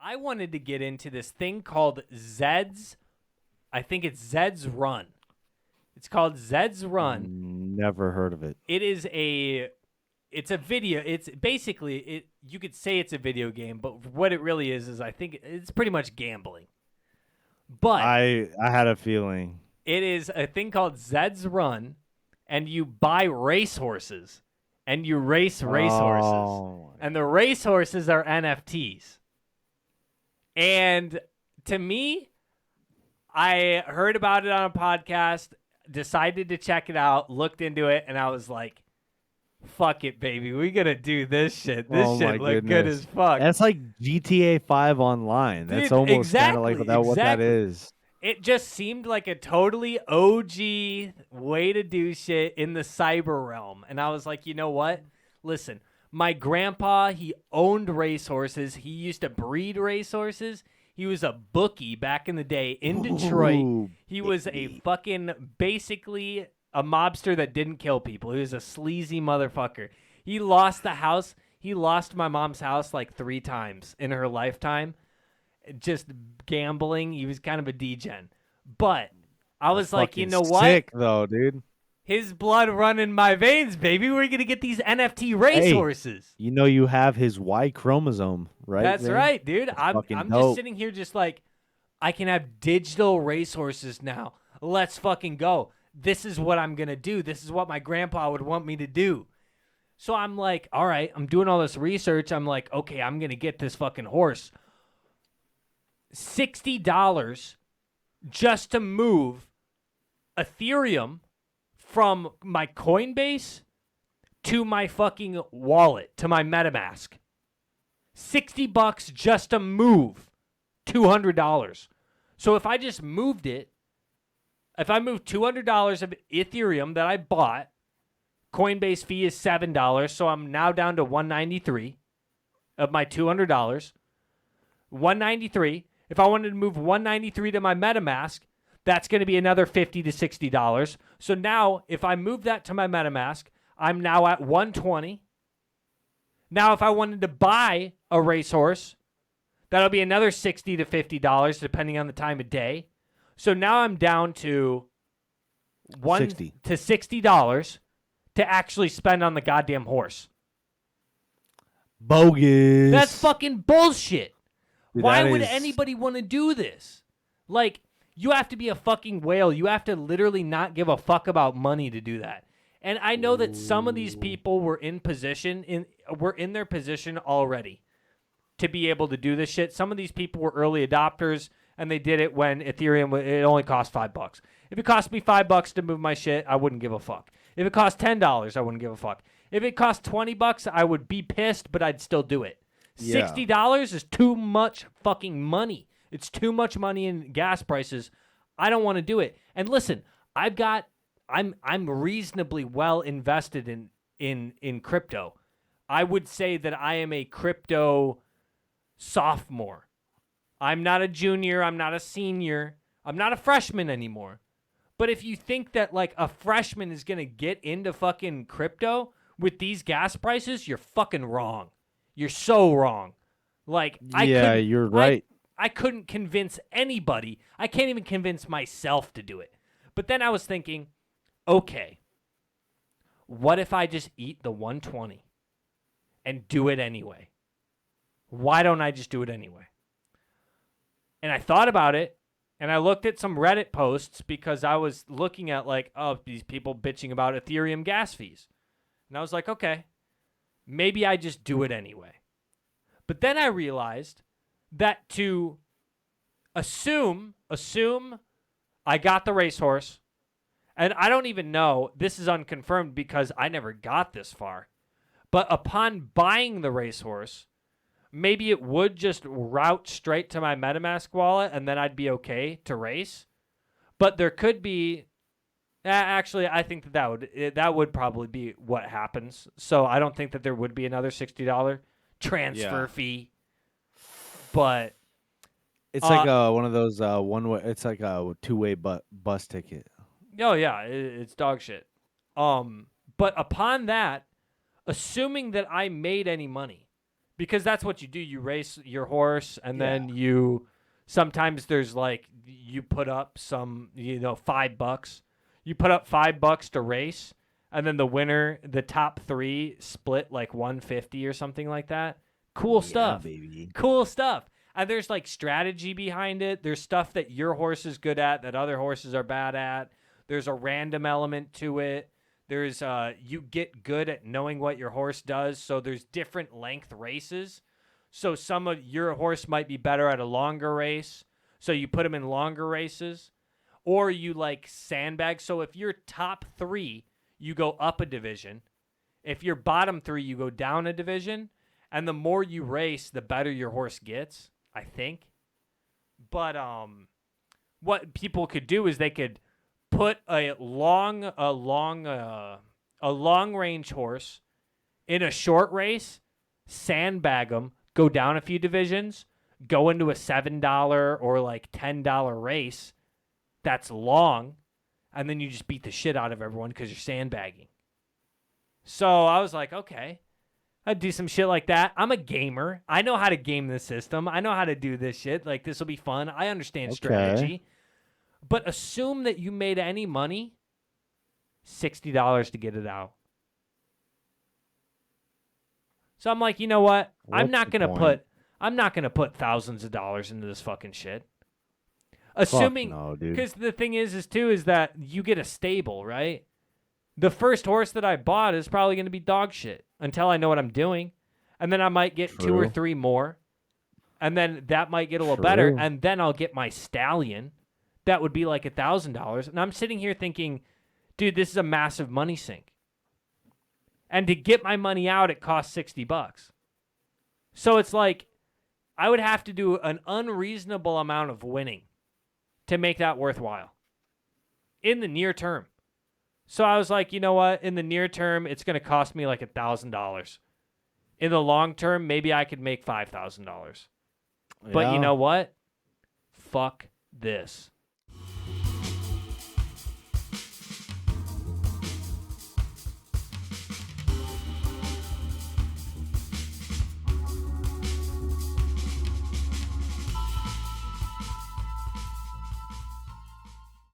I wanted to get into this thing called Zeds. I think it's Zeds Run. It's called Zeds Run. Never heard of it. It's a video. It's basically you could say it's a video game, but what it really is I think it's pretty much gambling. But I had a feeling. it is a thing called Zeds Run, and you buy racehorses, and you race racehorses, Oh. and the racehorses are NFTs. And to me, I heard about it on a podcast, decided to check it out, looked into it, and I was like, fuck it, baby. We got to do this shit. This shit look good as fuck. That's like GTA 5 online. That's almost kind of like what that is. It just seemed like a totally OG way to do shit in the cyber realm. And I was like, you know what? Listen, my grandpa, he owned racehorses. He used to breed racehorses. He was a bookie back in the day in Detroit. Ooh, he was a fucking, basically a mobster that didn't kill people. He was a sleazy motherfucker. He lost the house. He lost my mom's house like 3 times in her lifetime. Just gambling. He was kind of a degen. But I was like, you know what? Sick though, dude. His blood run in my veins, baby. We're going to get these NFT racehorses. You know you have his Y chromosome, right? That's right, dude. I'm dope. just sitting here just like, I can have digital racehorses now. Let's fucking go. This is what I'm going to do. This is what my grandpa would want me to do. So I'm like, all right, I'm doing all this research. I'm like, okay, I'm going to get this fucking horse. $60 just to move Ethereum from my Coinbase to my fucking wallet, to my MetaMask. $60 just to move $200. So if I just moved it, if I moved $200 of Ethereum that I bought, Coinbase fee is $7, so I'm now down to $193 of my $200. $193. If I wanted to move $193 to my MetaMask, that's going to be another $50 to $60. So now, if I move that to my MetaMask, I'm now at $120. Now, if I wanted to buy a racehorse, that'll be another $60 to $50, depending on the time of day. So now I'm down to $60 to actually spend on the goddamn horse. Bogus. That's fucking bullshit. Dude, why would anybody want to do this? Like, you have to be a fucking whale. You have to literally not give a fuck about money to do that. And I know that some of these people were in their position already to be able to do this shit. Some of these people were early adopters, and they did it when Ethereum, it only cost $5. If it cost me $5 to move my shit, I wouldn't give a fuck. If it cost $10, I wouldn't give a fuck. If it cost $20, I would be pissed, but I'd still do it. Yeah. $60 is too much fucking money. It's too much money in gas prices. I don't want to do it. And listen, I'm reasonably well invested in crypto. I would say that I am a crypto sophomore. I'm not a junior, I'm not a senior, I'm not a freshman anymore. But if you think that like a freshman is going to get into fucking crypto with these gas prices, you're fucking wrong. You're so wrong. Like, you're right. I couldn't convince anybody. I can't even convince myself to do it. But then I was thinking, okay, what if I just eat the 120 and do it anyway? Why don't I just do it anyway? And I thought about it, and I looked at some Reddit posts because I was looking at like, oh, these people bitching about Ethereum gas fees. And I was like, okay, maybe I just do it anyway. But then I realized that to assume I got the racehorse, and I don't even know, this is unconfirmed because I never got this far, but upon buying the racehorse, maybe it would just route straight to my MetaMask wallet, and then I'd be okay to race. But there could be, actually, I think that would probably be what happens. So I don't think that there would be another $60 transfer fee. But it's like one of those one-way. It's like a two-way bus ticket. Oh yeah, it's dog shit. But upon that, assuming that I made any money, Because that's what you do. You race your horse, and Yeah. then you sometimes there's like you put up some, $5. You put up $5 to race, and then the winner, the top three, split like 150 or something like that. Cool stuff. Baby. Cool stuff. And there's like strategy behind it. There's stuff that your horse is good at that other horses are bad at. There's a random element to it. There's you get good at knowing what your horse does. So there's different length races. So some of your horse might be better at a longer race. So you put him in longer races, or you like sandbag. So if you're top three, you go up a division. If you're bottom three, you go down a division. And the more you race, the better your horse gets, I think. But what people could do is they could put a long range horse in a short race, sandbag them, go down a few divisions, go into a $7 or like $10 race that's long, and then you just beat the shit out of everyone because you're sandbagging. So I was like, okay, I'd do some shit like that. I'm a gamer. I know how to game the system. I know how to do this shit. Like, this will be fun. I understand strategy. But assume that you made any money, $60 to get it out. So I'm like, you know what? I'm not gonna put thousands of dollars into this fucking shit. Assuming, no, dude. because the thing is that you get a stable, right? The first horse that I bought is probably going to be dog shit until I know what I'm doing. And then I might get 2 or 3 more. And then that might get a little better. And then I'll get my stallion. That would be like $1,000. And I'm sitting here thinking, dude, this is a massive money sink. And to get my money out, it costs $60. So it's like I would have to do an unreasonable amount of winning to make that worthwhile in the near term. So I was like, you know what? In the near term, it's going to cost me like $1,000. In the long term, maybe I could make $5,000. But you know what? Fuck this.